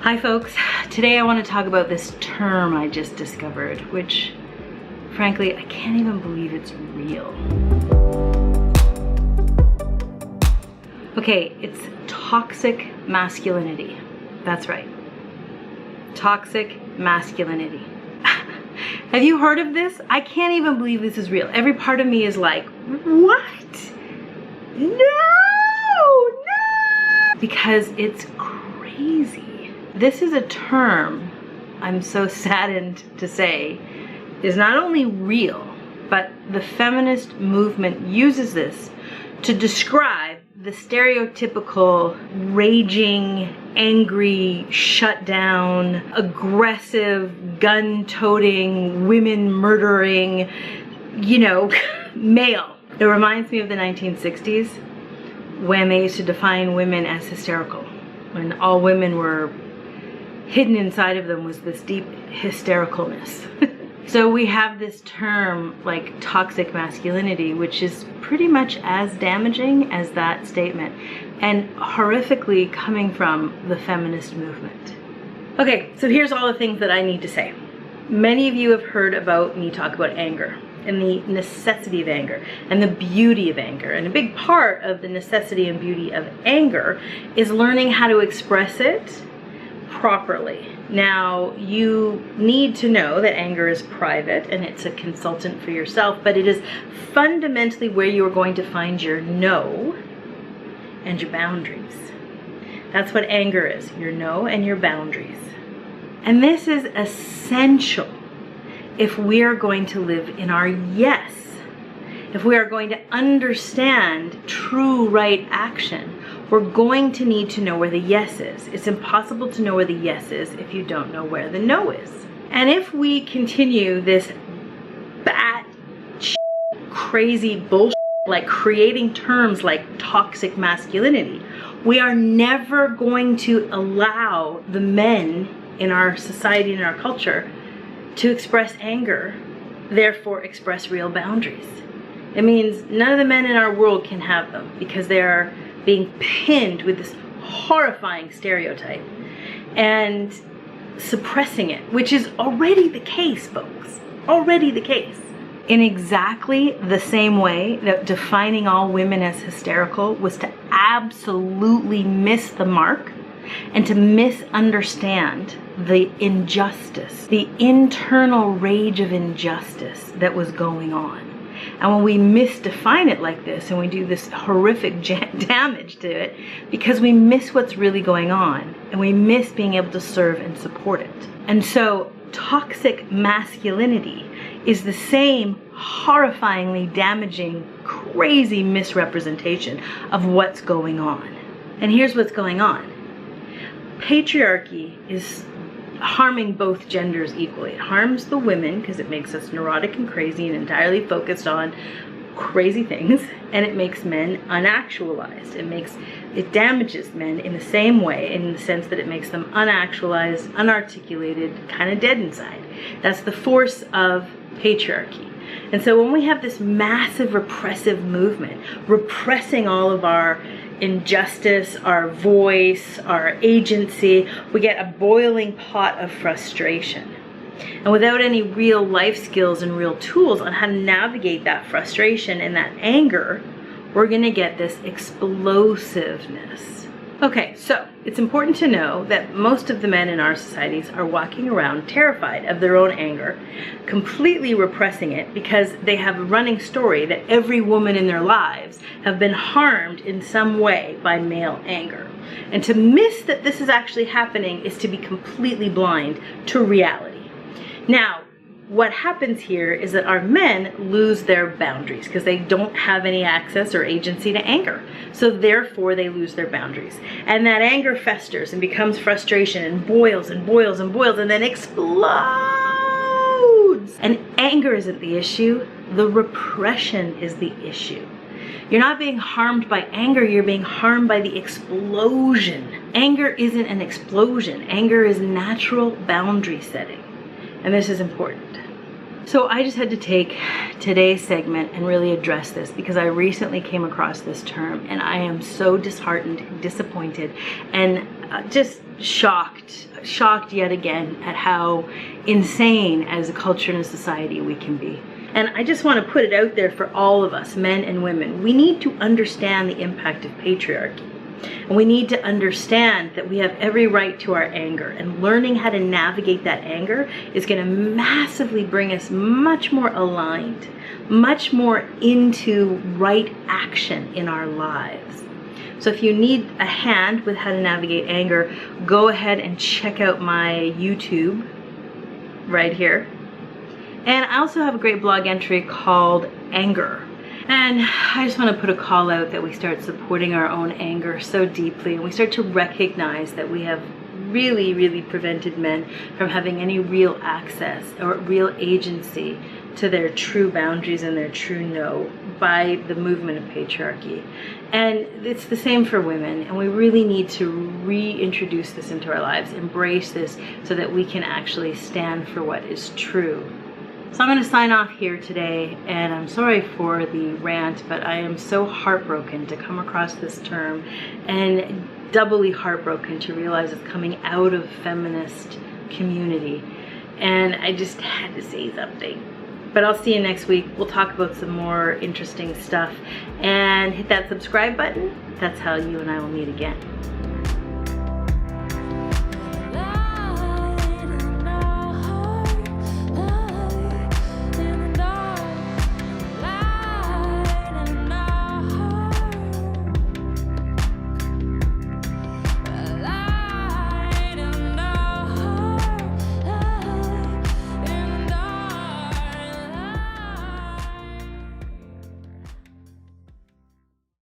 Hi folks, today I want to talk about this term I just discovered, which frankly, I can't even believe it's real. Okay, it's toxic masculinity. That's right. Toxic masculinity. Have you heard of this? I can't even believe this is real. Every part of me is like, what? No! Because it's crazy. This is a term, I'm so saddened to say, is not only real, but the feminist movement uses this to describe the stereotypical raging, angry, shut down, aggressive, gun-toting, women-murdering, male. It reminds me of the 1960s when they used to define women as hysterical, when all women were hidden inside of them was this deep hystericalness. So we have this term like toxic masculinity, which is pretty much as damaging as that statement, and horrifically coming from the feminist movement. Okay, so here's all the things that I need to say. Many of you have heard about me talk about anger and the necessity of anger and the beauty of anger. And a big part of the necessity and beauty of anger is learning how to express it properly. Now, you need to know that anger is private and it's a consultant for yourself, but it is fundamentally where you are going to find your no and your boundaries. That's what anger is, your no and your boundaries. And this is essential if we are going to live in our yes. If we are going to understand true right action, we're going to need to know where the yes is. It's impossible to know where the yes is if you don't know where the no is. And if we continue this crazy bullshit, like creating terms like toxic masculinity, we are never going to allow the men in our society and our culture to express anger, therefore express real boundaries. It means none of the men in our world can have them because they are being pinned with this horrifying stereotype and suppressing it, which is already the case, folks. Already the case. In exactly the same way that defining all women as hysterical was to absolutely miss the mark and to misunderstand the injustice, the internal rage of injustice that was going on. And when we misdefine it like this and we do this horrific damage to it because we miss what's really going on and we miss being able to serve and support it. And so toxic masculinity is the same horrifyingly damaging, crazy misrepresentation of what's going on. And here's what's going on. Patriarchy is harming both genders equally. It harms the women because it makes us neurotic and crazy and entirely focused on crazy things, and it makes men unactualized. It damages men in the same way, in the sense that it makes them unactualized, unarticulated, kind of dead inside. That's the force of patriarchy. And so when we have this massive repressive movement, repressing all of our injustice, our voice, our agency, we get a boiling pot of frustration. And without any real life skills and real tools on how to navigate that frustration and that anger, we're gonna get this explosiveness. Okay, so it's important to know that most of the men in our societies are walking around terrified of their own anger, completely repressing it because they have a running story that every woman in their lives have been harmed in some way by male anger. And to miss that this is actually happening is to be completely blind to reality. Now, what happens here is that our men lose their boundaries because they don't have any access or agency to anger. So therefore they lose their boundaries. And that anger festers and becomes frustration and boils and boils and boils and then explodes. And anger isn't the issue, the repression is the issue. You're not being harmed by anger, you're being harmed by the explosion. Anger isn't an explosion, anger is natural boundary setting. And this is important. So I just had to take today's segment and really address this because I recently came across this term and I am so disheartened, disappointed, and just shocked yet again at how insane as a culture and a society we can be. And I just want to put it out there for all of us, men and women. We need to understand the impact of patriarchy. And we need to understand that we have every right to our anger, and learning how to navigate that anger is going to massively bring us much more aligned, much more into right action in our lives. So if you need a hand with how to navigate anger, go ahead and check out my YouTube right here. And I also have a great blog entry called Anger. And I just want to put a call out that we start supporting our own anger so deeply, and we start to recognize that we have really prevented men from having any real access or real agency to their true boundaries and their true no by the movement of patriarchy. And it's the same for women, and we really need to reintroduce this into our lives, embrace this so that we can actually stand for what is true. So I'm going to sign off here today, and I'm sorry for the rant, but I am so heartbroken to come across this term, and doubly heartbroken to realize it's coming out of feminist community. And I just had to say something. But I'll see you next week. We'll talk about some more interesting stuff, and hit that subscribe button. That's how you and I will meet again.